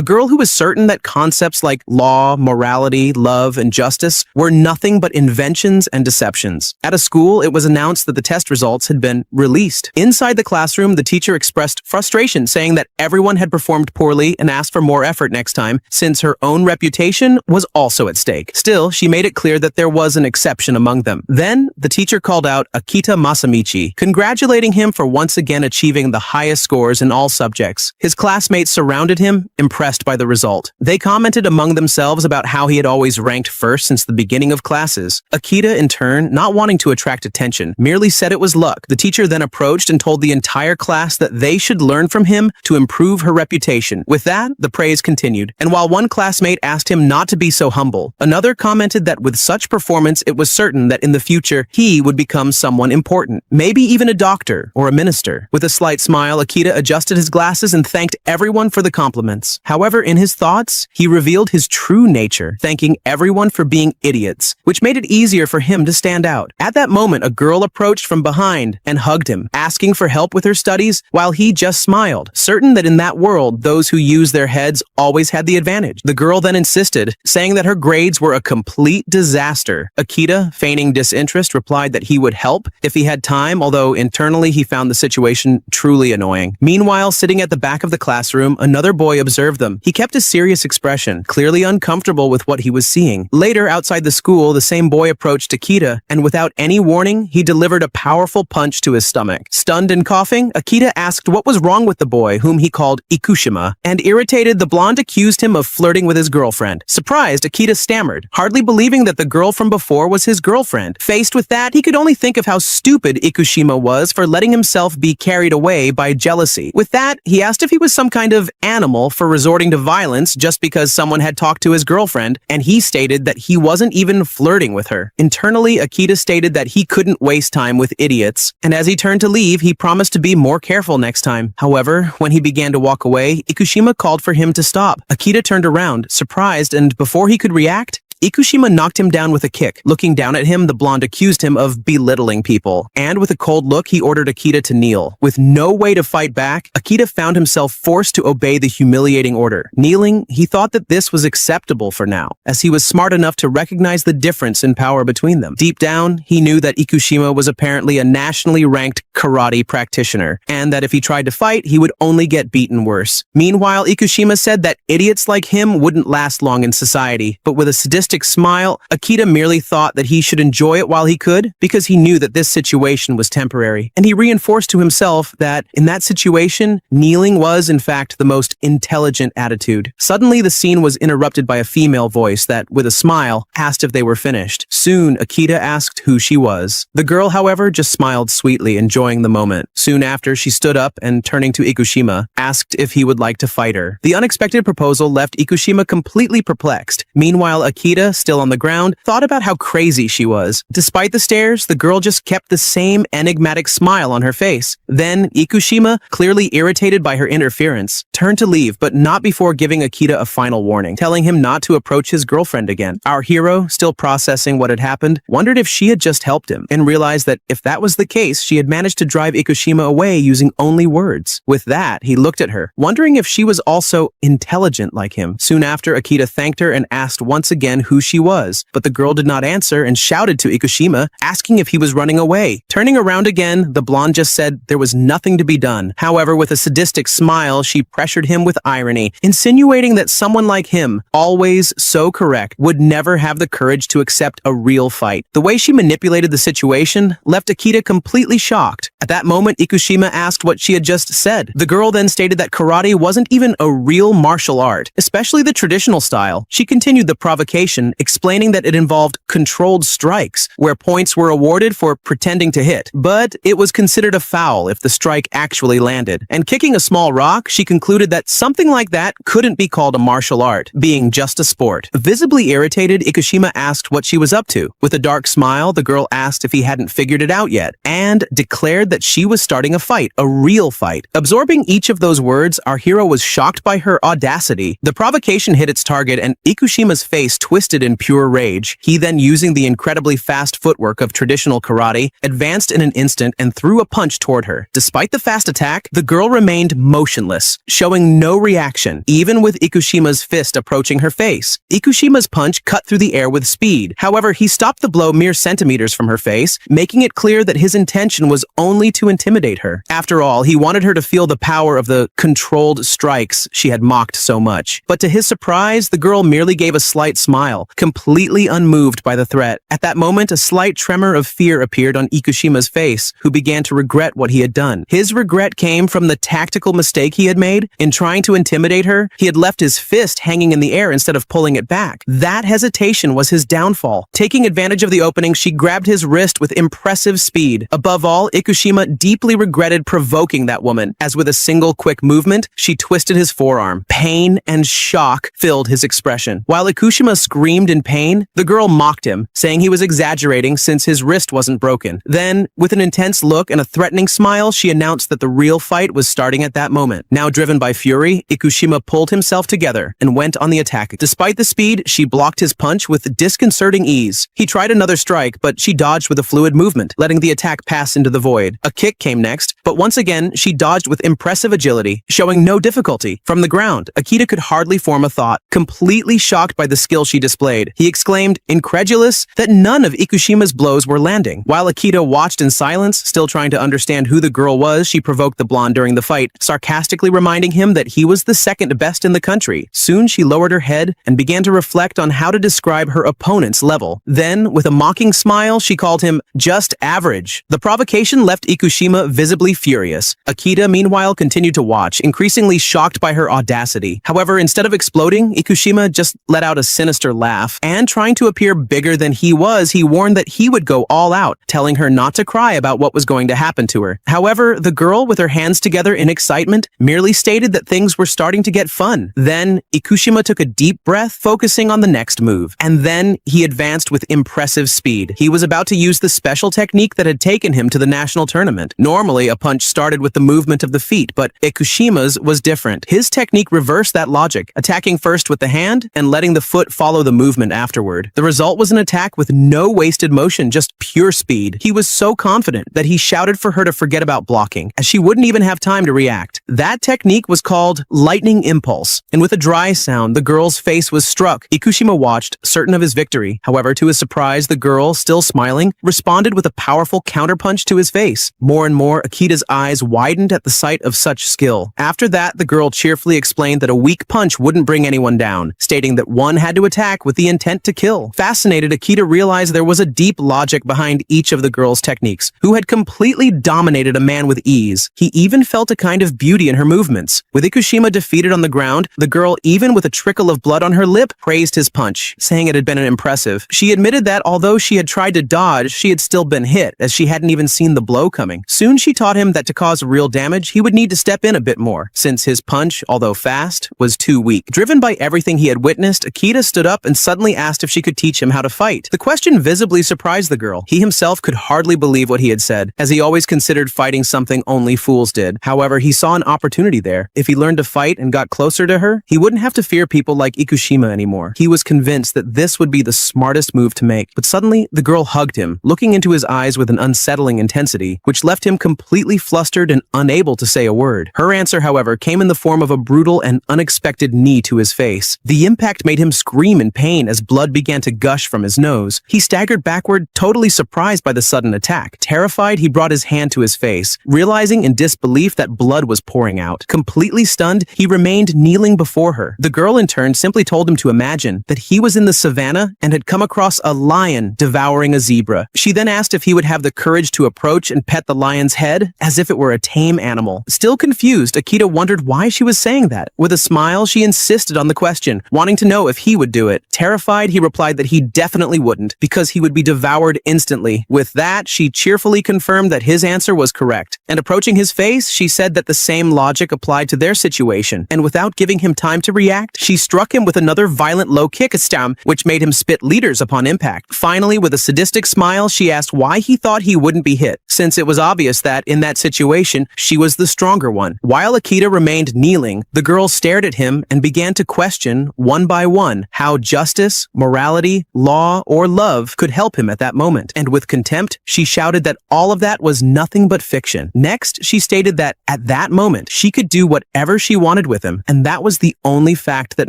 A girl who was certain that concepts like law, morality, love, and justice were nothing but inventions and deceptions. At a school, it was announced that the test results had been released. Inside the classroom, the teacher expressed frustration, saying that everyone had performed poorly and asked for more effort next time, since her own reputation was also at stake. Still, she made it clear that there was an exception among them. Then, the teacher called out Akita Masamichi, congratulating him for once again achieving the highest scores in all subjects. His classmates surrounded him, impressed by the result. They commented among themselves about how he had always ranked first since the beginning of classes. Akita, in turn, not wanting to attract attention, merely said it was luck. The teacher then approached and told the entire class that they should learn from him to improve her reputation. With that, the praise continued. And while one classmate asked him not to be so humble, another commented that with such performance, it was certain that in the future, he would become someone important, maybe even a doctor or a minister. With a slight smile, Akita adjusted his glasses and thanked everyone for the compliments. However, in his thoughts, he revealed his true nature, thanking everyone for being idiots, which made it easier for him to stand out. At that moment, a girl approached from behind and hugged him, asking for help with her studies, while he just smiled, certain that in that world, those who use their heads always had the advantage. The girl then insisted, saying that her grades were a complete disaster. Akita, feigning disinterest, replied that he would help if he had time, although internally he found the situation truly annoying. Meanwhile, sitting at the back of the classroom, another boy observed them. He kept a serious expression, clearly uncomfortable with what he was seeing. Later, outside the school, the same boy approached Akita, and without any warning, he delivered a powerful punch to his stomach. Stunned and coughing, Akita asked what was wrong with the boy, whom he called Ikushima, and irritated, the blonde accused him of flirting with his girlfriend. Surprised, Akita stammered, hardly believing that the girl from before was his girlfriend. Faced with that, he could only think of how stupid Ikushima was for letting himself be carried away by jealousy. With that, he asked if he was some kind of animal for resorting to violence just because someone had talked to his girlfriend, and he stated that he wasn't even flirting with her. Internally, Akita stated that he couldn't waste time with idiots, and as he turned to leave, he promised to be more careful next time. However, when he began to walk away, Ikushima called for him to stop. Akita turned around, surprised, and before he could react, Ikushima knocked him down with a kick. Looking down at him, the blonde accused him of belittling people. And with a cold look, he ordered Akita to kneel. With no way to fight back, Akita found himself forced to obey the humiliating order. Kneeling, he thought that this was acceptable for now, as he was smart enough to recognize the difference in power between them. Deep down, he knew that Ikushima was apparently a nationally ranked karate practitioner, and that if he tried to fight, he would only get beaten worse. Meanwhile, Ikushima said that idiots like him wouldn't last long in society, but with a sadistic smile, Akita merely thought that he should enjoy it while he could, because he knew that this situation was temporary. And he reinforced to himself that, in that situation, kneeling was, in fact, the most intelligent attitude. Suddenly, the scene was interrupted by a female voice that, with a smile, asked if they were finished. Soon, Akita asked who she was. The girl, however, just smiled sweetly, enjoying the moment. Soon after, she stood up and, turning to Ikushima, asked if he would like to fight her. The unexpected proposal left Ikushima completely perplexed. Meanwhile, Akita, still on the ground, thought about how crazy she was. Despite the stares, the girl just kept the same enigmatic smile on her face. Then, Ikushima, clearly irritated by her interference, turned to leave, but not before giving Akita a final warning, telling him not to approach his girlfriend again. Our hero, still processing what had happened, wondered if she had just helped him, and realized that if that was the case, she had managed to drive Ikushima away using only words. With that, he looked at her, wondering if she was also intelligent like him. Soon after, Akita thanked her and asked once again who she was, but the girl did not answer and shouted to Ikushima, asking if he was running away. Turning around again, the blonde just said there was nothing to be done. However, with a sadistic smile, she pressured him with irony, insinuating that someone like him, always so correct, would never have the courage to accept a real fight. The way she manipulated the situation left Akita completely shocked. At that moment, Ikushima asked what she had just said. The girl then stated that karate wasn't even a real martial art, especially the traditional style. She continued the provocation, explaining that it involved controlled strikes, where points were awarded for pretending to hit, but it was considered a foul if the strike actually landed. And kicking a small rock, she concluded that something like that couldn't be called a martial art, being just a sport. Visibly irritated, Ikushima asked what she was up to. With a dark smile, the girl asked if he hadn't figured it out yet, and declared that she was starting a fight, a real fight. Absorbing each of those words, our hero was shocked by her audacity. The provocation hit its target, and Ikushima's face twisted twisted in pure rage. He then, using the incredibly fast footwork of traditional karate, advanced in an instant and threw a punch toward her. Despite the fast attack, the girl remained motionless, showing no reaction, even with Ikushima's fist approaching her face. Ikushima's punch cut through the air with speed. However, he stopped the blow mere centimeters from her face, making it clear that his intention was only to intimidate her. After all, he wanted her to feel the power of the controlled strikes she had mocked so much. But to his surprise, the girl merely gave a slight smile, completely unmoved by the threat. At that moment, a slight tremor of fear appeared on Ikushima's face, who began to regret what he had done. His regret came from the tactical mistake he had made. In trying to intimidate her, he had left his fist hanging in the air instead of pulling it back. That hesitation was his downfall. Taking advantage of the opening, she grabbed his wrist with impressive speed. Above all, Ikushima deeply regretted provoking that woman, as with a single quick movement, she twisted his forearm. Pain and shock filled his expression. While Ikushima screamed in pain, the girl mocked him, saying he was exaggerating since his wrist wasn't broken. Then, with an intense look and a threatening smile, she announced that the real fight was starting at that moment. Now driven by fury, Ikushima pulled himself together and went on the attack. Despite the speed, she blocked his punch with disconcerting ease. He tried another strike, but she dodged with a fluid movement, letting the attack pass into the void. A kick came next, but once again, she dodged with impressive agility, showing no difficulty. From the ground, Akita could hardly form a thought. Completely shocked by the skill she displayed, he exclaimed, incredulous, that none of Ikushima's blows were landing. While Akita watched in silence, still trying to understand who the girl was she provoked the blonde during the fight, sarcastically reminding him that he was the second best in the country. Soon she lowered her head and began to reflect on how to describe her opponent's level. Then, with a mocking smile, she called him just average. The provocation left Ikushima visibly furious. Akita, meanwhile, continued to watch, increasingly shocked by her audacity. However, instead of exploding, Ikushima just let out a sinister laugh, and trying to appear bigger than he was, he warned that he would go all out, telling her not to cry about what was going to happen to her. However, the girl, with her hands together in excitement, merely stated that things were starting to get fun. Then, Ikushima took a deep breath, focusing on the next move. And then, he advanced with impressive speed. He was about to use the special technique that had taken him to the national tournament. Normally, a punch started with the movement of the feet, but Ikushima's was different. His technique reversed that logic, attacking first with the hand and letting the foot follow the movement afterward. The result was an attack with no wasted motion, just pure speed. He was so confident that he shouted for her to forget about blocking, as she wouldn't even have time to react. That technique was called lightning impulse, and with a dry sound, the girl's face was struck. Ikushima watched, certain of his victory. However, to his surprise, the girl, still smiling, responded with a powerful counterpunch to his face. More and more, Akita's eyes widened at the sight of such skill. After that, the girl cheerfully explained that a weak punch wouldn't bring anyone down, stating that one had to attack with the intent to kill. Fascinated, Akita realized there was a deep logic behind each of the girl's techniques, who had completely dominated a man with ease. He even felt a kind of beauty in her movements. With Ikushima defeated on the ground, the girl, even with a trickle of blood on her lip, praised his punch, saying it had been impressive. She admitted that although she had tried to dodge, she had still been hit, as she hadn't even seen the blow coming. Soon she taught him that to cause real damage, he would need to step in a bit more, since his punch, although fast, was too weak. Driven by everything he had witnessed, Akita stood up and suddenly asked if she could teach him how to fight. The question visibly surprised the girl. He himself could hardly believe what he had said, as he always considered fighting something only fools did. However, he saw an opportunity there. If he learned to fight and got closer to her, he wouldn't have to fear people like Ikushima anymore. He was convinced that this would be the smartest move to make. But suddenly, the girl hugged him, looking into his eyes with an unsettling intensity, which left him completely flustered and unable to say a word. Her answer, however, came in the form of a brutal and unexpected knee to his face. The impact made him scream in pain as blood began to gush from his nose. He staggered backward, totally surprised by the sudden attack. Terrified, he brought his hand to his face, realizing in disbelief that blood was pouring out. Completely stunned, he remained kneeling before her. The girl, in turn, simply told him to imagine that he was in the savannah and had come across a lion devouring a zebra. She then asked if he would have the courage to approach and pet the lion's head, as if it were a tame animal. Still confused, Akita wondered why she was saying that. With a smile, she insisted on the question, wanting to know if he would do it. Terrified, he replied that he definitely wouldn't, because he would be devoured instantly. With that, she cheerfully confirmed that his answer was correct. And approaching his face, she said that the same logic applied to their situation, and without giving him time to react, she struck him with another violent low kick stam, which made him spit liters upon impact. Finally, with a sadistic smile, she asked why he thought he wouldn't be hit, since it was obvious that, in that situation, she was the stronger one. While Akita remained kneeling, the girl stared at him and began to question, one by one, how justice, morality, law, or love could help him at that moment. And with contempt, she shouted that all of that was nothing but fiction. Next, she stated that, at that moment, she could do whatever she wanted with him, and that was the only fact that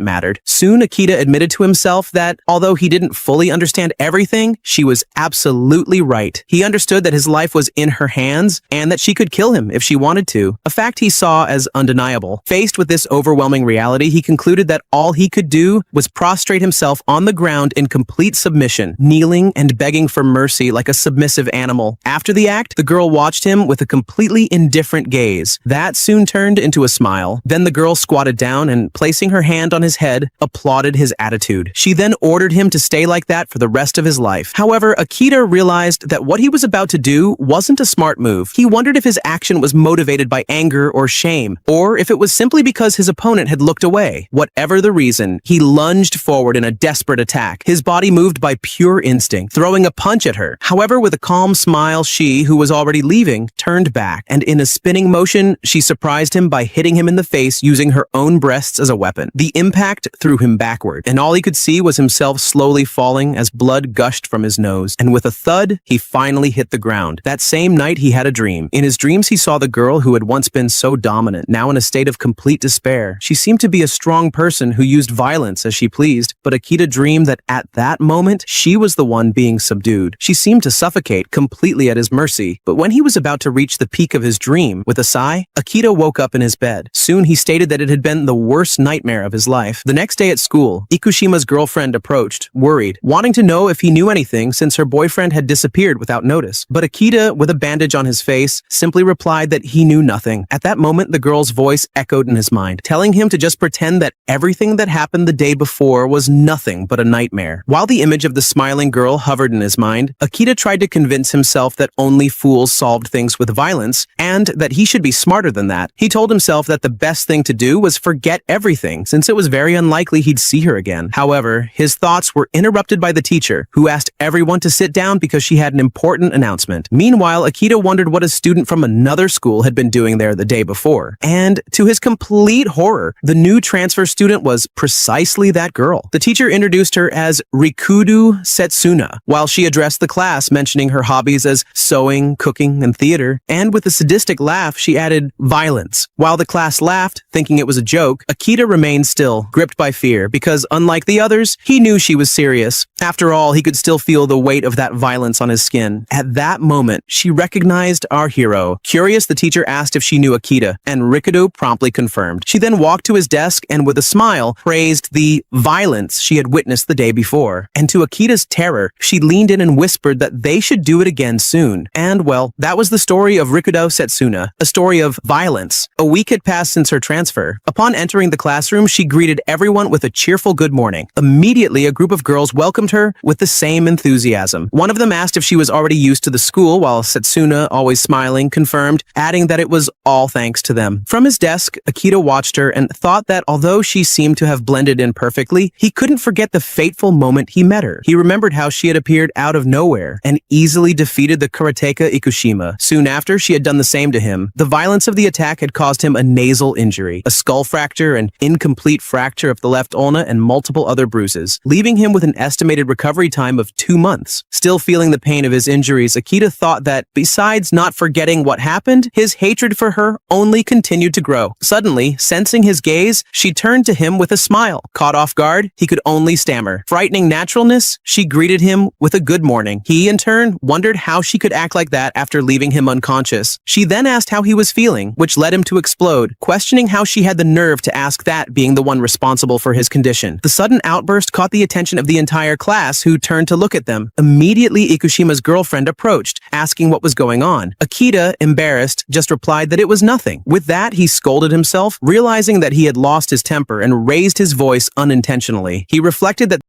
mattered. Soon, Akita admitted to himself that, although he didn't fully understand everything, she was absolutely right. He understood that his life was in her hands, and that she could kill him if she wanted to, a fact he saw as undeniable. Faced with this overwhelming reality, he concluded that all he could do was prostrate himself on the ground in complete submission, kneeling and begging for mercy like a submissive animal. After the act, the girl watched him with a completely indifferent gaze. That soon turned into a smile. Then the girl squatted down and, placing her hand on his head, applauded his attitude. She then ordered him to stay like that for the rest of his life. However, Akita realized that what he was about to do wasn't a smart move. He wondered if his action was motivated by anger or shame, or if it was simply because his opponent had looked away. Whatever the reason, he lunged forward in a desperate attack, his body moved by pure instinct, throwing a punch at her. However, with a calm smile, she, who was already leaving, turned back, and in a spinning motion, she surprised him by hitting him in the face using her own breasts as a weapon. The impact threw him backward, and all he could see was himself slowly falling as blood gushed from his nose. And with a thud, he finally hit the ground. That same night, he had a dream. In his dreams, he saw the girl who had once been so dominant, now in a state of complete despair. She seemed to be a strong person who used violence as she pleased, but Akita dreamed that at that moment, she was the one being subdued. She seemed to suffocate, completely at his mercy. But when he was about to reach the peak of his dream, with a sigh, Akita woke up in his bed. Soon he stated that it had been the worst nightmare of his life. The next day at school, Ikushima's girlfriend approached, worried, wanting to know if he knew anything since her boyfriend had disappeared without notice. But Akita, with a bandage on his face, simply replied that he knew nothing. At that moment, the girl's voice echoed in his mind, telling him to just pretend that everything that happened the day before was nothing but a nightmare. While the image of the smiling girl hovered in his mind, Akita tried to convince himself that only fools solved things with violence, and that he should be smarter than that. He told himself that the best thing to do was forget everything, since it was very unlikely he'd see her again. However, his thoughts were interrupted by the teacher, who asked everyone to sit down because she had an important announcement. Meanwhile, Akita wondered what a student from another school had been doing there the day before. And to his complete horror, the new transfer student was precisely that girl. The teacher introduced her as Rikudo Setsuna, while she addressed the class, mentioning her hobbies as sewing, cooking, and theater. And with a sadistic laugh, she added violence. While the class laughed, thinking it was a joke, Akita remained still, gripped by fear, because unlike the others, he knew she was serious. After all, he could still feel the weight of that violence on his skin. At that moment, she recognized our hero. Curious, the teacher asked if she knew Akita, and Rikudo promptly confirmed. She then walked to his desk and, with a smile, praised the violence she had witnessed the day before. And to Akita's terror, she leaned in and whispered that they should do it again soon. And, well, that was the story of Rikudo Setsuna, a story of violence. A week had passed since her transfer. Upon entering the classroom, she greeted everyone with a cheerful good morning. Immediately, a group of girls welcomed her with the same enthusiasm. One of them asked if she was already used to the school, while Setsuna, always smiling, confirmed, adding that it was all thanks to them. From his desk, Akita watched her and thought that although she seemed to have blended in perfectly, he couldn't forget the fateful moment he met her. He remembered how she had appeared out of nowhere and easily defeated the karateka Ikushima. Soon after, she had done the same to him. The violence of the attack had caused him a nasal injury, a skull fracture, an incomplete fracture of the left ulna, and multiple other bruises, leaving him with an estimated recovery time of 2 months. Still feeling the pain of his injuries, Akita thought that, besides not forgetting what happened, his hatred for her only continued to grow. Suddenly, sensing his gaze, she turned to him with a smile. Caught off guard, he could only stammer. Frightening naturalness, she greeted him with a good morning. He, in turn, wondered how she could act like that after leaving him unconscious. She then asked how he was feeling, which led him to explode, questioning how she had the nerve to ask that, being the one responsible for his condition. The sudden outburst caught the attention of the entire class, who turned to look at them. Immediately, Ikushima's girlfriend approached, asking what was going on. Akita, embarrassed, just replied that it was nothing. With that, he scolded himself, realizing that he had lost his temper and raised his voice unintentionally. He reflected that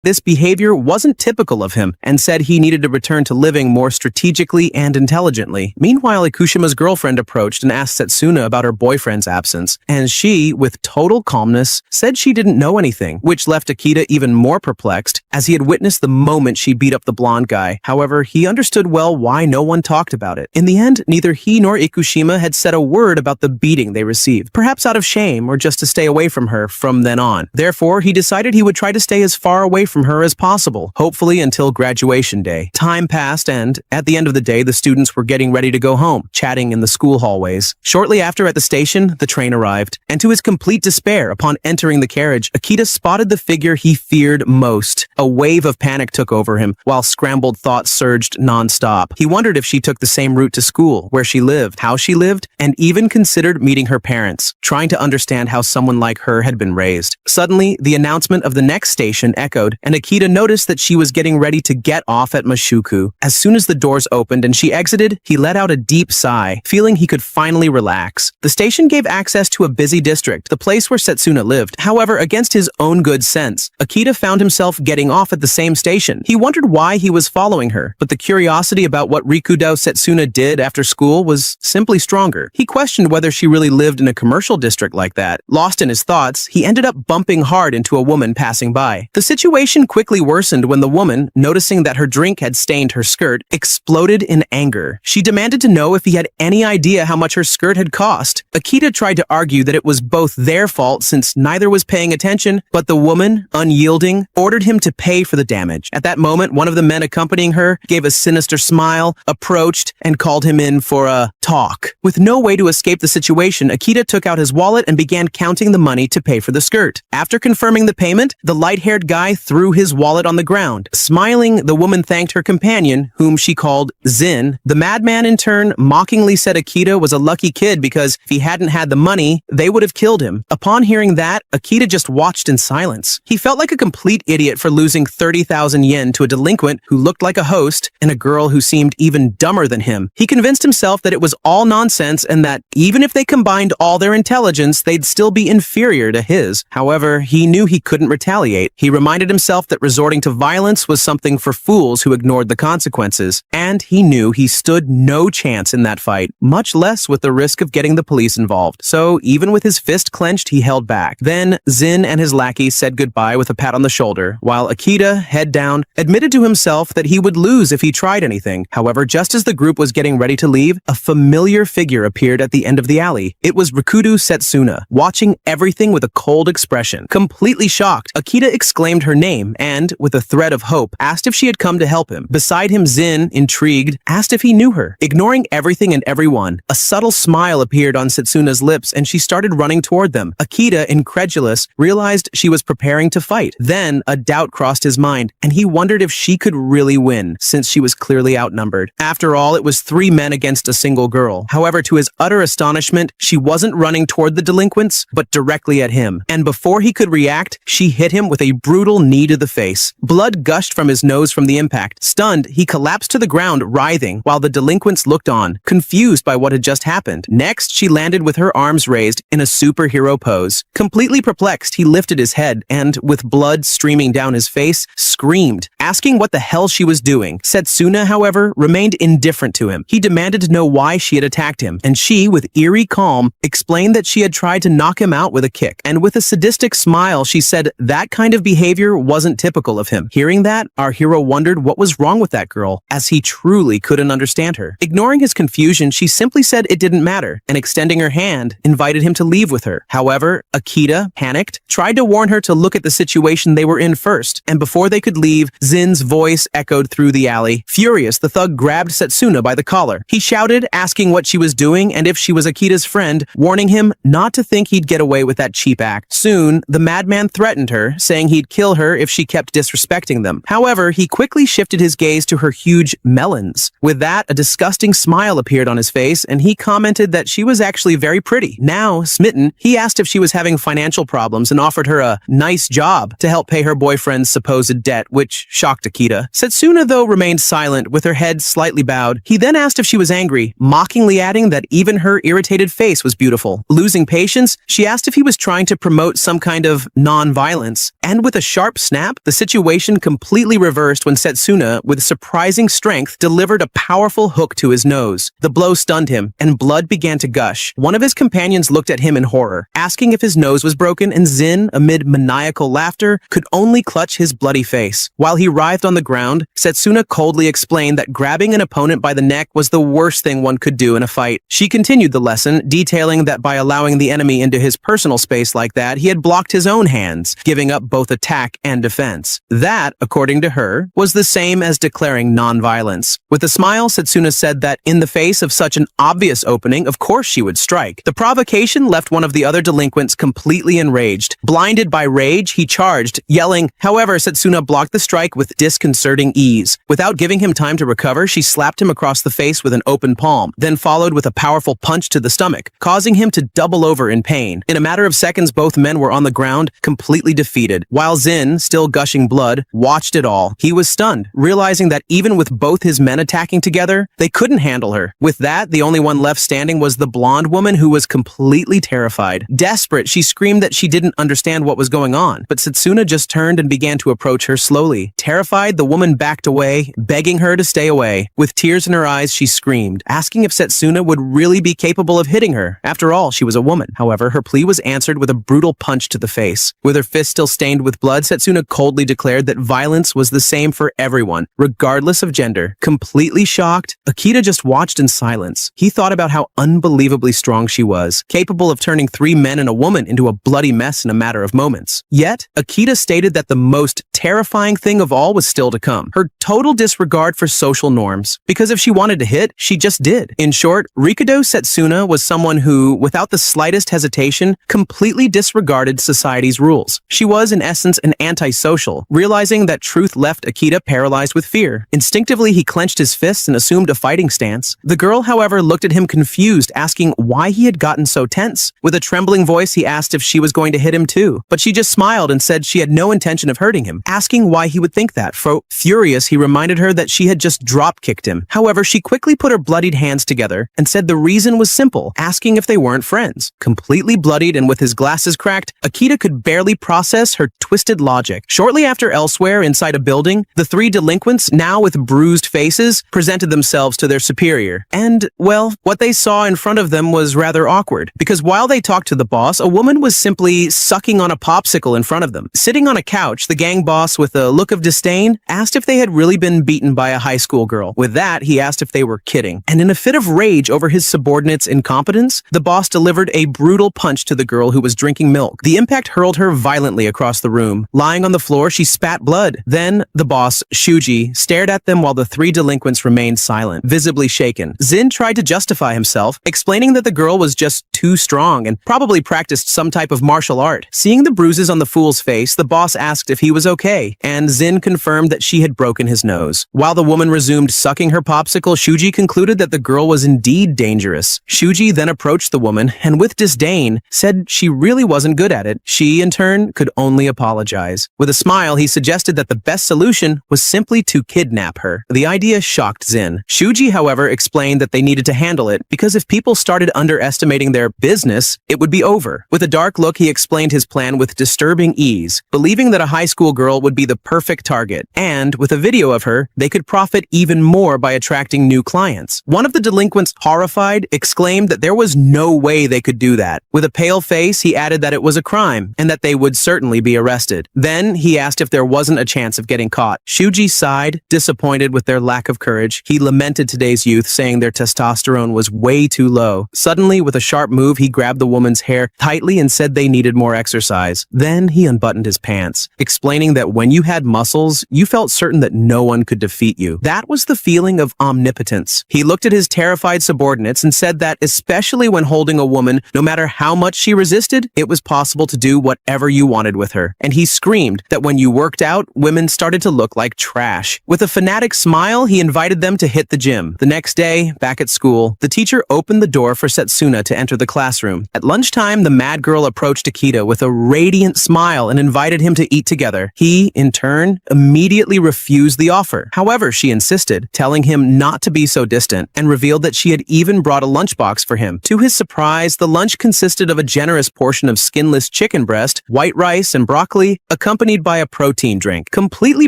this behavior wasn't typical of him and said he needed to return to living more strategically and intelligently. Meanwhile, Ikushima's girlfriend approached and asked Setsuna about her boyfriend's absence, and she, with total calmness, said she didn't know anything, which left Akita even more perplexed, as he had witnessed the moment she beat up the blonde guy. However, he understood well why no one talked about it. In the end, neither he nor Ikushima had said a word about the beating they received, perhaps out of shame or just to stay away from her from then on. Therefore, he decided he would try to stay as far away from her as possible, hopefully until graduation day. Time passed and, at the end of the day, the students were getting ready to go home, chatting in the school hallways. Shortly after, at the station, the train arrived, and to his complete despair, upon entering the carriage, Akita spotted the figure he feared most. A wave of panic took over him, while scrambled thoughts surged non-stop. He wondered if she took the same route to school, where she lived, how she lived, and even considered meeting her parents, trying to understand how someone like her had been raised. Suddenly, the announcement of the next station echoed, and Akita noticed that she was getting ready to get off at Mashuku. As soon as the doors opened and she exited, he let out a deep sigh, feeling he could finally relax. The station gave access to a busy district, the place where Setsuna lived. However, against his own good sense, Akita found himself getting off at the same station. He wondered why he was following her, but the curiosity about what Rikudo Setsuna did after school was simply stronger. He questioned whether she really lived in a commercial district like that. Lost in his thoughts, he ended up bumping hard into a woman passing by. The situation quickly worsened when the woman, noticing that her drink had stained her skirt, exploded in anger. She demanded to know if he had any idea how much her skirt had cost. Akita tried to argue that it was both their fault since neither was paying attention, but the woman, unyielding, ordered him to pay for the damage. At that moment, one of the men accompanying her gave a sinister smile, approached, and called him in for a talk. With no way to escape the situation, Akita took out his wallet and began counting the money to pay for the skirt. After confirming the payment, the light-haired guy threw his wallet on the ground. Smiling, the woman thanked her companion, whom she called Zin. The madman in turn mockingly said Akita was a lucky kid because if he hadn't had the money, they would have killed him. Upon hearing that, Akita just watched in silence. He felt like a complete idiot for losing 30,000 yen to a delinquent who looked like a host and a girl who seemed even dumber than him. He convinced himself that it was all nonsense and that even if they combined all their intelligence, they'd still be inferior to his. However, he knew he couldn't retaliate. He reminded himself that resorting to violence was something for fools who ignored the consequences, and he knew he stood no chance in that fight, much less with the risk of getting the police involved. So, even with his fist clenched, he held back. Then, Zin and his lackey said goodbye with a pat on the shoulder, while Akita, head down, admitted to himself that he would lose if he tried anything. However, just as the group was getting ready to leave, a familiar figure appeared at the end of the alley. It was Rikudo Setsuna, watching everything with a cold expression. Completely shocked, Akita exclaimed her name and, with a thread of hope, asked if she had come to help him. Beside him, Zin, intrigued, asked if he knew her. Ignoring everything and everyone, a subtle smile appeared on Setsuna's lips and she started running toward them. Akita, incredulous, realized she was preparing to fight. Then, a doubt crossed his mind, and he wondered if she could really win, since she was clearly outnumbered. After all, it was 3 men against a single girl. However, to his utter astonishment, she wasn't running toward the delinquents, but directly at him. And before he could react, she hit him with a brutal knee to the face. Blood gushed from his nose from the impact. Stunned, he collapsed to the ground, writhing, while the delinquents looked on, confused by what had just happened. Next, she landed with her arms raised in a superhero pose. Completely perplexed, he lifted his head and, with blood streaming down his face, screamed, asking what the hell she was doing. Setsuna, however, remained indifferent to him. He demanded to know why she had attacked him, and she, with eerie calm, explained that she had tried to knock him out with a kick. And with a sadistic smile, she said that kind of behavior wasn't typical of him. Hearing that, our hero wondered what was wrong with that girl, as he truly couldn't understand her. Ignoring his confusion, she simply said it didn't matter, and extending her hand, invited him to leave with her. However, Akita, panicked, tried to warn her to look at the situation they were in first, and before they could leave, Zin's voice echoed through the alley. Furious, the thug grabbed Setsuna by the collar. He shouted, asking what she was doing and if she was Akita's friend, warning him not to think he'd get away with that cheap act. Soon, the madman threatened her, saying he'd kill her if she kept disrespecting them. However, he quickly shifted his gaze to her huge melons. With that, a disgusting smile appeared on his face, and he commented that she was actually very pretty. Now, smitten, he asked if she was having financial problems and offered her a nice job to help pay her boyfriend's supposed debt, which shocked Akita. Setsuna, though, remained silent with her head slightly bowed. He then asked if she was angry, mocking mockingly adding that even her irritated face was beautiful. Losing patience, she asked if he was trying to promote some kind of non-violence. And with a sharp snap, the situation completely reversed when Setsuna, with surprising strength, delivered a powerful hook to his nose. The blow stunned him, and blood began to gush. One of his companions looked at him in horror, asking if his nose was broken, and Zin, amid maniacal laughter, could only clutch his bloody face. While he writhed on the ground, Setsuna coldly explained that grabbing an opponent by the neck was the worst thing one could do in a fight. She continued the lesson, detailing that by allowing the enemy into his personal space like that, he had blocked his own hands, giving up both attack and defense. That, according to her, was the same as declaring non-violence. With a smile, Setsuna said that in the face of such an obvious opening, of course she would strike. The provocation left one of the other delinquents completely enraged. Blinded by rage, he charged, yelling. However, Setsuna blocked the strike with disconcerting ease. Without giving him time to recover, she slapped him across the face with an open palm, then followed with a powerful punch to the stomach, causing him to double over in pain. In a matter of seconds, both men were on the ground, completely defeated. While Zin, still gushing blood, watched it all. He was stunned, realizing that even with both his men attacking together, they couldn't handle her. With that, the only one left standing was the blonde woman, who was completely terrified. Desperate, she screamed that she didn't understand what was going on, but Setsuna just turned and began to approach her slowly. Terrified, the woman backed away, begging her to stay away. With tears in her eyes, she screamed, asking if Setsuna would really be capable of hitting her. After all, she was a woman. However, her plea was answered with a brutal punch to the face. With her fist still stained with blood, Setsuna coldly declared that violence was the same for everyone, regardless of gender. Completely shocked, Akita just watched in silence. He thought about how unbelievably strong she was, capable of turning 3 men and a woman into a bloody mess in a matter of moments. Yet, Akita stated that the most terrifying thing of all was still to come: her total disregard for social norms. Because if she wanted to hit, she just did. In short, Rikudo Setsuna was someone who, without the slightest hesitation, completely disregarded society's rules. She was, in essence, an antisocial. Realizing that truth left Akita paralyzed with fear. Instinctively, he clenched his fists and assumed a fighting stance. The girl, however, looked at him confused, asking why he had gotten so tense. With a trembling voice, he asked if she was going to hit him too, but she just smiled and said she had no intention of hurting him, asking why he would think that. Furious, he reminded her that she had just drop-kicked him. However, she quickly put her bloodied hands together and said the reason was simple, asking if they weren't friends. Completely bloodied and with his glasses cracked, Akita could barely process her twisted logic. Shortly after, elsewhere inside a building, the 3 delinquents, now with bruised faces, presented themselves to their superior. And, well, what they saw in front of them was rather awkward, because while they talked to the boss, a woman was simply sucking on a popsicle in front of them. Sitting on a couch, the gang boss, with a look of disdain, asked if they had really been beaten by a high school girl. With that, he asked if they were kidding. And in a fit of rage over his subordinate's incompetence, the boss delivered a brutal punch to the girl who was drinking milk. The impact hurled her violently across the room. Lying on the floor, she spat blood. Then, the boss, Shuji, stared at them while the 3 delinquents remained silent, visibly shaken. Zin tried to justify himself, explaining that the girl was just too strong and probably practiced some type of martial art. Seeing the bruises on the fool's face, the boss asked if he was okay, and Zin confirmed that she had broken his nose. While the woman resumed sucking her popsicle, Shuji concluded that the girl was indeed dangerous. Shuji then approached the woman and, with disdain, said she really wasn't good at it. She, in turn, could only apologize. With a smile, he suggested that the best solution was simply to kidnap her. The idea shocked Zin. Shuji, however, explained that they needed to handle it, because if people started underestimating their business, it would be over. With a dark look, he explained his plan with disturbing ease, believing that a high school girl would be the perfect target, and with a video of her, they could profit even more by attracting new clients. One of the delinquents, horrified, exclaimed that there was no way they could do that. With a pale face, he added that it was a crime, and that they would certainly be arrested. Then, he asked if there wasn't a chance of getting caught. Shuji sighed, disappointed with their lack of courage. He lamented today's youth, saying their testosterone was way too low. Suddenly, with a sharp move, he grabbed the woman's hair tightly and said they needed more exercise. Then, he unbuttoned his pants, explaining that when you had muscles, you felt certain that no one could defeat you. That was the feeling of omnipotence. He looked at his terrified subordinates and said that, especially when holding a woman, no matter how much she resisted, it was possible to do whatever you wanted with her. And he screamed that when you worked out, women started to look like trash. With a fanatic smile, he invited them to hit the gym. The next day, back at school, the teacher opened the door for Setsuna to enter the classroom. At lunchtime, the mad girl approached Akita with a radiant smile and invited him to eat together. He, in turn, immediately refused the offer. However, she insisted, telling him not to be so distant, and revealed revealed that she had even brought a lunchbox for him. To his surprise, the lunch consisted of a generous portion of skinless chicken breast, white rice, and broccoli, accompanied by a protein drink. Completely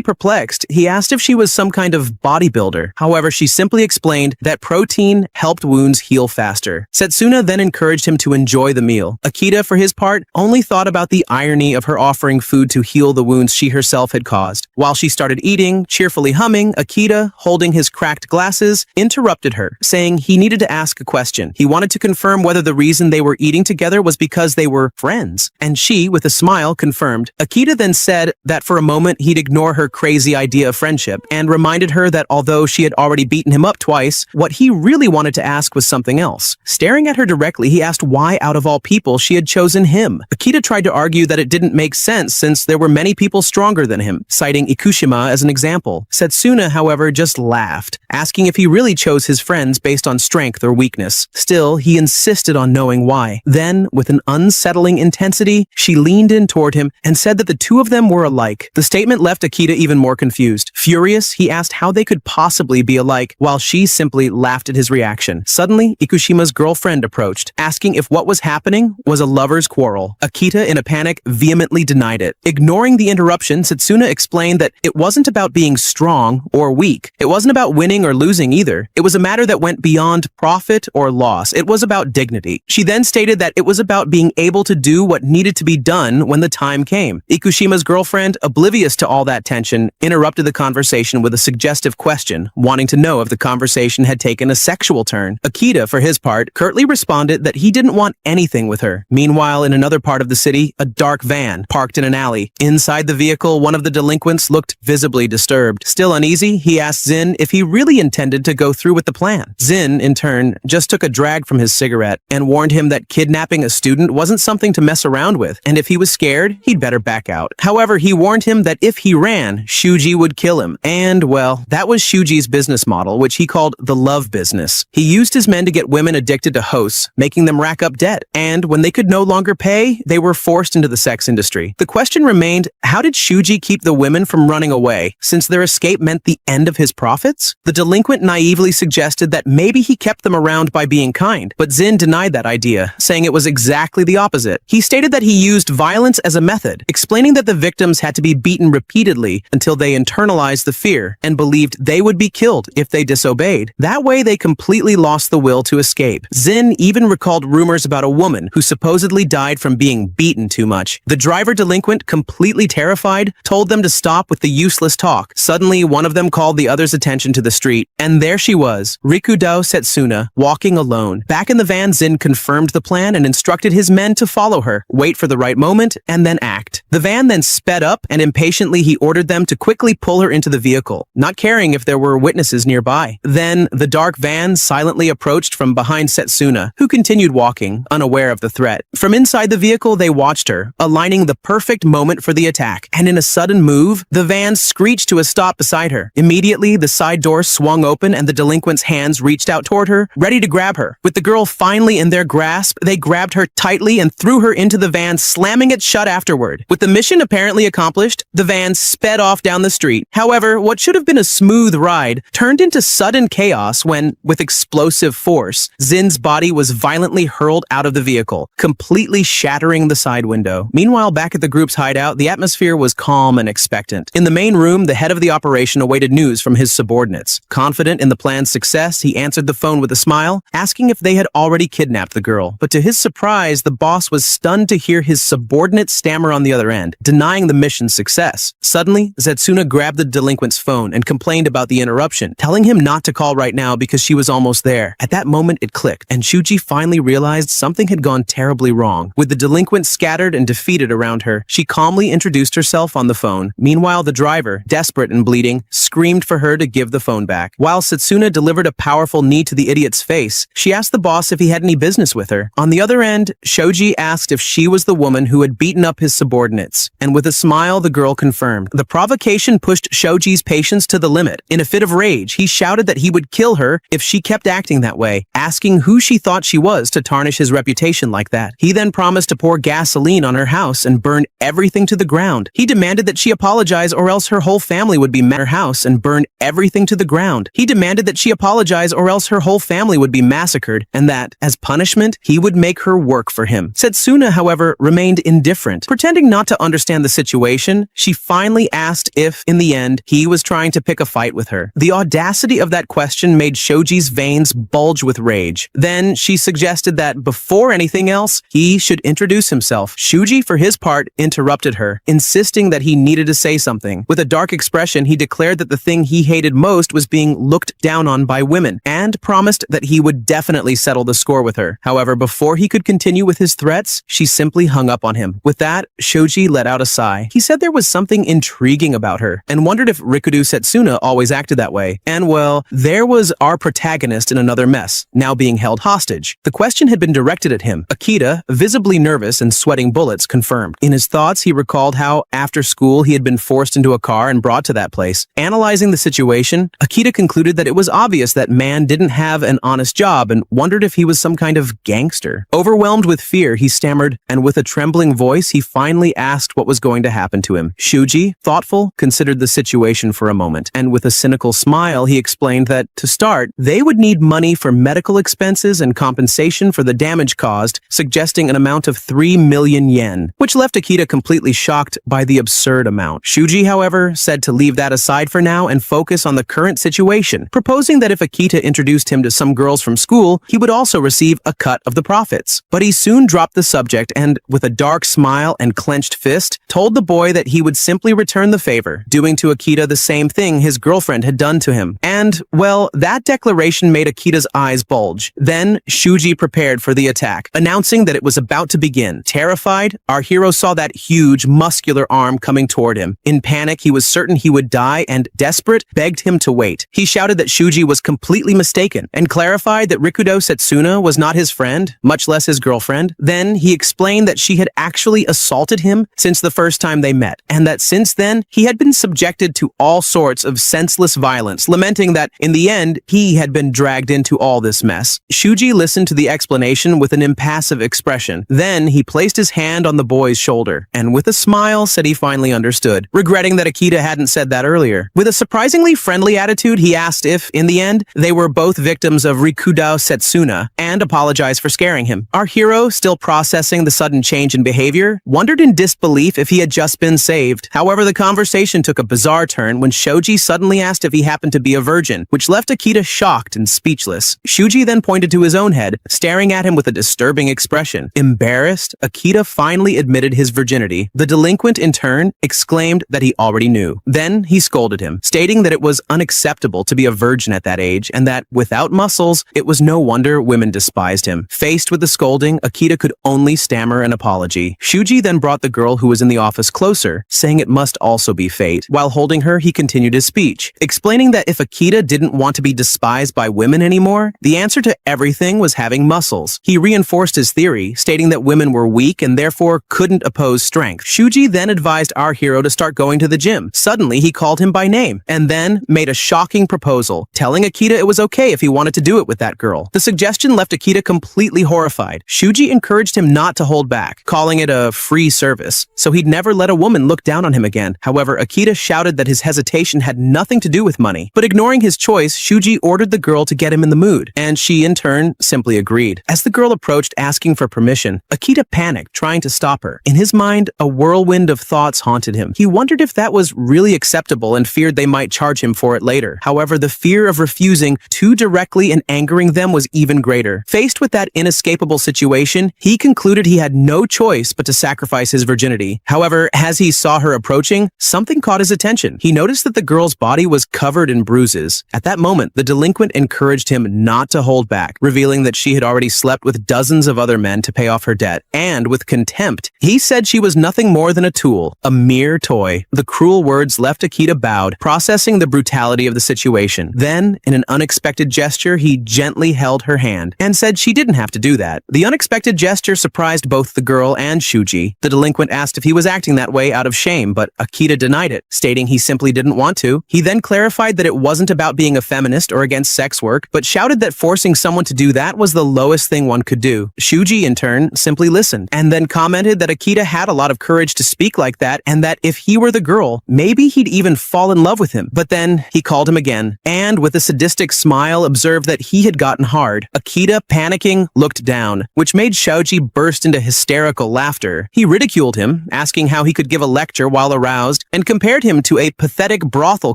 perplexed, he asked if she was some kind of bodybuilder. However, she simply explained that protein helped wounds heal faster. Setsuna then encouraged him to enjoy the meal. Akita, for his part, only thought about the irony of her offering food to heal the wounds she herself had caused. While she started eating, cheerfully humming, Akita, holding his cracked glasses, interrupted her, saying he needed to ask a question. He wanted to confirm whether the reason they were eating together was because they were friends. And she, with a smile, confirmed. Akita then said that for a moment he'd ignore her crazy idea of friendship, and reminded her that although she had already beaten him up twice, what he really wanted to ask was something else. Staring at her directly, he asked why out of all people she had chosen him. Akita tried to argue that it didn't make sense since there were many people stronger than him, citing Ikushima as an example. Setsuna, however, just laughed, asking if he really chose his friends based on strength or weakness. Still, he insisted on knowing why. Then, with an unsettling intensity, she leaned in toward him and said that the two of them were alike. The statement left Akita even more confused. Furious, he asked how they could possibly be alike, while she simply laughed at his reaction. Suddenly, Ikushima's girlfriend approached, asking if what was happening was a lover's quarrel. Akita, in a panic, vehemently denied it. Ignoring the interruption, Setsuna explained that it wasn't about being strong or weak. It wasn't about winning or losing either. It was a matter that went beyond profit or loss. It was about dignity. She then stated that it was about being able to do what needed to be done when the time came. Ikushima's girlfriend, oblivious to all that tension, interrupted the conversation with a suggestive question, wanting to know if the conversation had taken a sexual turn. Akita, for his part, curtly responded that he didn't want anything with her. Meanwhile, in another part of the city, a dark van parked in an alley. Inside the vehicle, one of the delinquents looked visibly disturbed. Still uneasy, he asked Zin if he really intended to go through with the plan. Zin, in turn, just took a drag from his cigarette and warned him that kidnapping a student wasn't something to mess around with, and if he was scared, he'd better back out. However, he warned him that if he ran, Shuji would kill him. And, well, that was Shuji's business model, which he called the love business. He used his men to get women addicted to hosts, making them rack up debt. And when they could no longer pay, they were forced into the sex industry. The question remained, how did Shuji keep the women from running away, since their escape meant the end of his profits? The delinquent naively suggested that maybe he kept them around by being kind, but Zin denied that idea, saying it was exactly the opposite. He stated that he used violence as a method, explaining that the victims had to be beaten repeatedly until they internalized the fear and believed they would be killed if they disobeyed. That way, they completely lost the will to escape. Zin even recalled rumors about a woman who supposedly died from being beaten too much. The driver delinquent, completely terrified, told them to stop with the useless talk. Suddenly, one of them called the other's attention to the street, and there she was, Rikudao Setsuna, walking alone. Back in the van, Zin confirmed the plan and instructed his men to follow her, wait for the right moment, and then act. The van then sped up, and impatiently he ordered them to quickly pull her into the vehicle, not caring if there were witnesses nearby. Then, the dark van silently approached from behind Setsuna, who continued walking, unaware of the threat. From inside the vehicle, they watched her, aligning the perfect moment for the attack, and in a sudden move, the van screeched to a stop beside her. Immediately, the side door swung open and the delinquent's hands reached out toward her, ready to grab her. With the girl finally in their grasp, they grabbed her tightly and threw her into the van, slamming it shut afterward. With the mission apparently accomplished, the van sped off down the street. However, what should have been a smooth ride turned into sudden chaos when, with explosive force, Zin's body was violently hurled out of the vehicle, completely shattering the side window. Meanwhile, back at the group's hideout, the atmosphere was calm and expectant. In the main room, the head of the operation awaited news from his subordinates. Confident in the plan's success, he answered the phone with a smile, asking if they had already kidnapped the girl. But to his surprise, the boss was stunned to hear his subordinate stammer on the other end, denying the mission's success. Suddenly, Setsuna grabbed the delinquent's phone and complained about the interruption, telling him not to call right now because she was almost there. At that moment, it clicked, and Shuji finally realized something had gone terribly wrong. With the delinquent scattered and defeated around her, she calmly introduced herself on the phone. Meanwhile, the driver, desperate and bleeding, screamed for her to give the phone back. While Setsuna delivered a powerful knee to the idiot's face, she asked the boss if he had any business with her. On the other end, Shoji asked if she was the woman who had beaten up his subordinates, and with a smile, the girl confirmed. The provocation pushed Shoji's patience to the limit. In a fit of rage, he shouted that he would kill her if she kept acting that way, asking who she thought she was to tarnish his reputation like that. He then promised to pour gasoline on her house and burn everything to the ground. He demanded that she apologize or else her whole family would be met her house and burn everything to the ground. He demanded that she apologize otherwise or else her whole family would be massacred, and that, as punishment, he would make her work for him. Setsuna, however, remained indifferent. Pretending not to understand the situation, she finally asked if, in the end, he was trying to pick a fight with her. The audacity of that question made Shoji's veins bulge with rage. Then she suggested that before anything else, he should introduce himself. Shuji, for his part, interrupted her, insisting that he needed to say something. With a dark expression, he declared that the thing he hated most was being looked down on by women, and promised that he would definitely settle the score with her. However, before he could continue with his threats, she simply hung up on him. With that, Shoji let out a sigh. He said there was something intriguing about her, and wondered if Rikudo Setsuna always acted that way. And well, there was our protagonist in another mess, now being held hostage. The question had been directed at him. Akita, visibly nervous and sweating bullets, confirmed. In his thoughts, he recalled how, after school, he had been forced into a car and brought to that place. Analyzing the situation, Akita concluded that it was obvious that man didn't have an honest job and wondered if he was some kind of gangster. Overwhelmed with fear, he stammered, and with a trembling voice, he finally asked what was going to happen to him. Shuji, thoughtful, considered the situation for a moment, and with a cynical smile, he explained that, to start, they would need money for medical expenses and compensation for the damage caused, suggesting an amount of 3 million yen, which left Akita completely shocked by the absurd amount. Shuji, however, said to leave that aside for now and focus on the current situation, proposing that if Akita introduced him to some girls from school, he would also receive a cut of the profits. But he soon dropped the subject and, with a dark smile and clenched fist, told the boy that he would simply return the favor, doing to Akita the same thing his girlfriend had done to him. And, well, that declaration made Akita's eyes bulge. Then, Shuji prepared for the attack, announcing that it was about to begin. Terrified, our hero saw that huge, muscular arm coming toward him. In panic, he was certain he would die and, desperate, begged him to wait. He shouted that Shuji was completely mistaken and clarified that Rikudo Setsuna was not his friend, much less his girlfriend. Then, he explained that she had actually assaulted him since the first time they met, and that since then, he had been subjected to all sorts of senseless violence, lamenting that, in the end, he had been dragged into all this mess. Shuji listened to the explanation with an impassive expression. Then, he placed his hand on the boy's shoulder, and with a smile said he finally understood, regretting that Akita hadn't said that earlier. With a surprisingly friendly attitude, he asked if, in the end, they were both victims of Rikudo Setsuna, and apologized for scaring him. Our hero, still processing the sudden change in behavior, wondered in disbelief if he had just been saved. However, the conversation took a bizarre turn when Shoji suddenly asked if he happened to be a virgin, which left Akita shocked and speechless. Shuji then pointed to his own head, staring at him with a disturbing expression. Embarrassed, Akita finally admitted his virginity. The delinquent, in turn, exclaimed that he already knew. Then he scolded him, stating that it was unacceptable to be a virgin at that age, and that, without muscles, it was no wonder women despised him. Faced with the scolding, Akita could only stammer an apology. Shuji then brought the girl who was in the office closer, saying it must also be fate. While holding her, he continued his speech, explaining that if Akita didn't want to be despised by women anymore, the answer to everything was having muscles. He reinforced his theory, stating that women were weak and therefore couldn't oppose strength. Shuji then advised our hero to start going to the gym. Suddenly, he called him by name, and then made a shocking proposal, telling Akita it was okay if he wanted to do it with that girl. The suggestion left Akita completely horrified. Shuji encouraged him not to hold back, calling it a free service, so he'd never let a woman look down on him again. However, Akita shouted that his hesitation had nothing to do with money. But ignoring his choice, Shuji ordered the girl to get him in the mood, and she, in turn, simply agreed. As the girl approached asking for permission, Akita panicked, trying to stop her. In his mind, a whirlwind of thoughts haunted him. He wondered if that was really acceptable and feared they might charge him for it later. However, the fear of refusing too directly and angering them was even greater. Faced with that inescapable situation, he concluded he had no choice but to sacrifice his virginity. However, as he saw her approaching, something caught his attention. He noticed that the girl's body was covered in bruises. At that moment, the delinquent encouraged him not to hold back, revealing that she had already slept with dozens of other men to pay off her debt. And with contempt, he said she was nothing more than a tool, a mere toy. The cruel words left Akita bowed, processing the brutality of the situation. Then, in an unexpected gesture, he gently held her hand and said she didn't have to do that. The unexpected gesture surprised both the girl and Shuji. The delinquent asked if he was acting that way out of shame, but Akita denied it, stating he simply didn't want to. He then clarified that it wasn't about being a feminist or against sex work, but shouted that forcing someone to do that was the lowest thing one could do. Shuji, in turn, simply listened, and then commented that Akita had a lot of courage to speak like that, and that if he were the girl, maybe he'd even fall in love with him. But then, he called him again, and with a sadistic smile, observed that he had gotten hard. Akita, panicking, looked down, which made Shoji burst into hysterical laughter. He ridiculed him, asking how he could give a lecture while aroused, and compared him to a pathetic brothel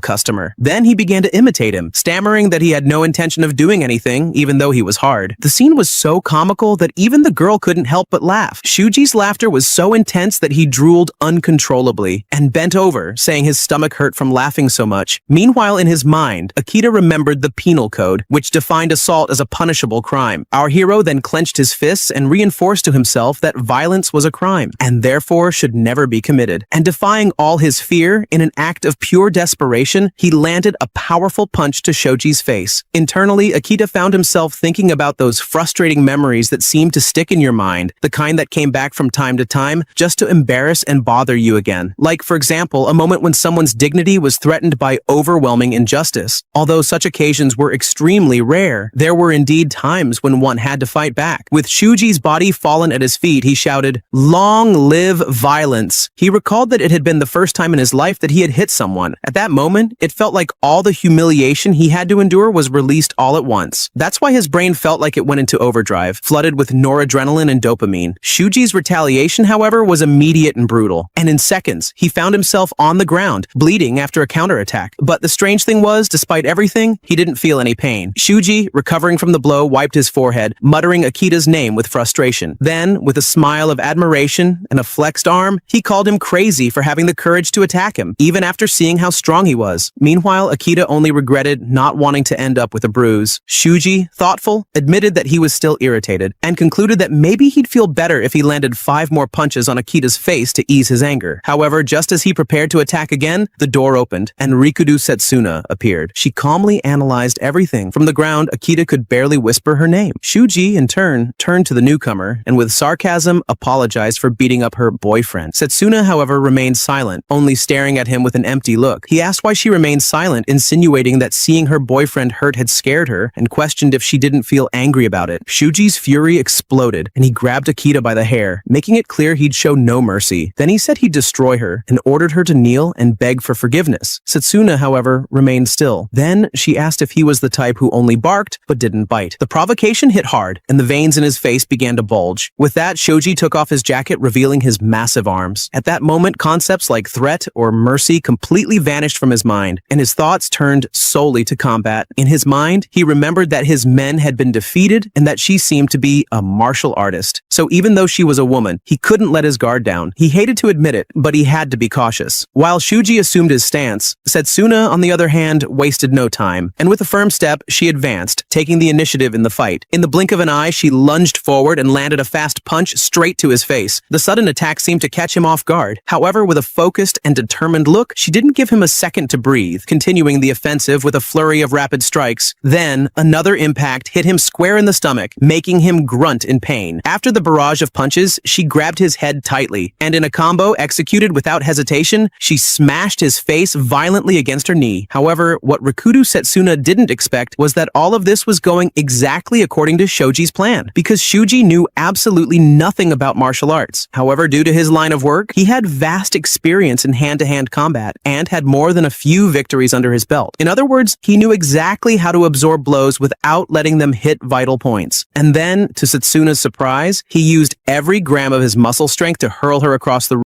customer. Then he began to imitate him, stammering that he had no intention of doing anything, even though he was hard. The scene was so comical that even the girl couldn't help but laugh. Shuji's laughter was so intense that he drooled uncontrollably and bent over, saying his stomach hurt from laughing so much. Meanwhile, in his mind, Akita remembered the penal code, which defined assault as a punishable crime. Our hero then clenched his fists and reinforced to himself that violence was a crime, and therefore should never be committed. And defying all his fear, in an act of pure desperation, he landed a powerful punch to Shoji's face. Internally, Akita found himself thinking about those frustrating memories that seemed to stick in your mind, the kind that came back from time to time just to embarrass and bother you again. Like, for example, a moment when someone's dignity was threatened by overwhelming injustice. Although such occasions were extremely rare, there were indeed times when one had to fight back. With Shuji's body fallen at his feet, he shouted, "Long live violence!" He recalled that it had been the first time in his life that he had hit someone. At that moment, it felt like all the humiliation he had to endure was released all at once. That's why his brain felt like it went into overdrive, flooded with noradrenaline and dopamine. Shuji's retaliation, however, was immediate and brutal, and in seconds, he found himself on the ground, bleeding after a counterattack. But the strange thing was, despite everything, he didn't feel any pain. Shuji, recovering from the blow, wiped his forehead, muttering Akita's name with frustration. Then, with a smile of admiration and a flexed arm, he called him crazy for having the courage to attack him, even after seeing how strong he was. Meanwhile, Akita only regretted not wanting to end up with a bruise. Shuji, thoughtful, admitted that he was still irritated, and concluded that maybe he'd feel better if he landed 5 more punches on Akita's face to ease his anger. However, just as he prepared to attack again, the door opened, and Rikudo Setsuna appeared. She calmly analyzed everything. From the ground, Akita could barely whisper her name. Shuji, in turn, turned to the newcomer, and with sarcasm, apologized for beating up her boyfriend. Setsuna, however, remained silent, only staring at him with an empty look. He asked why she remained silent, insinuating that seeing her boyfriend hurt had scared her, and questioned if she didn't feel angry about it. Shuji's fury exploded, and he grabbed Akita by the hair, making it clear he'd show no mercy. Then he said he'd destroy her, and ordered her to kneel and beg for forgiveness. Setsuna, however, remained still. Then she asked if he was the type who only barked, but didn't bite. The provocation hit hard, and the veins in his face began to bulge. With that, Shoji took off his jacket, revealing his massive arms. At that moment, concepts like threat or mercy completely vanished from his mind, and his thoughts turned solely to combat. In his mind, he remembered that his men had been defeated and that she seemed to be a martial artist. So even though she was a woman, he couldn't let his guard down. He hated to admit it, but he had to be cautious. While Shuji assumed his stance, Setsuna, on the other hand, wasted no time, and with a firm step, she advanced, taking the initiative in the fight. In the blink of an eye, she lunged forward and landed a fast punch straight to his face. The sudden attack seemed to catch him off guard. However, with a focused and determined look, she didn't give him a second to breathe, continuing the offensive with a flurry of rapid strikes. Then, another impact hit him square in the stomach, making him grunt in pain. After the barrage of punches, she grabbed his head tightly, and in a combo executed without hesitation, she smashed his face violently against her knee. However, what Rikudo Setsuna didn't expect was that all of this was going exactly according to Shoji's plan, because Shuji knew absolutely nothing about martial arts. However, due to his line of work, he had vast experience in hand-to-hand combat, and had more than a few victories under his belt. In other words, he knew exactly how to absorb blows without letting them hit vital points. And then, to Setsuna's surprise, he used every gram of his muscle strength to hurl her across the room.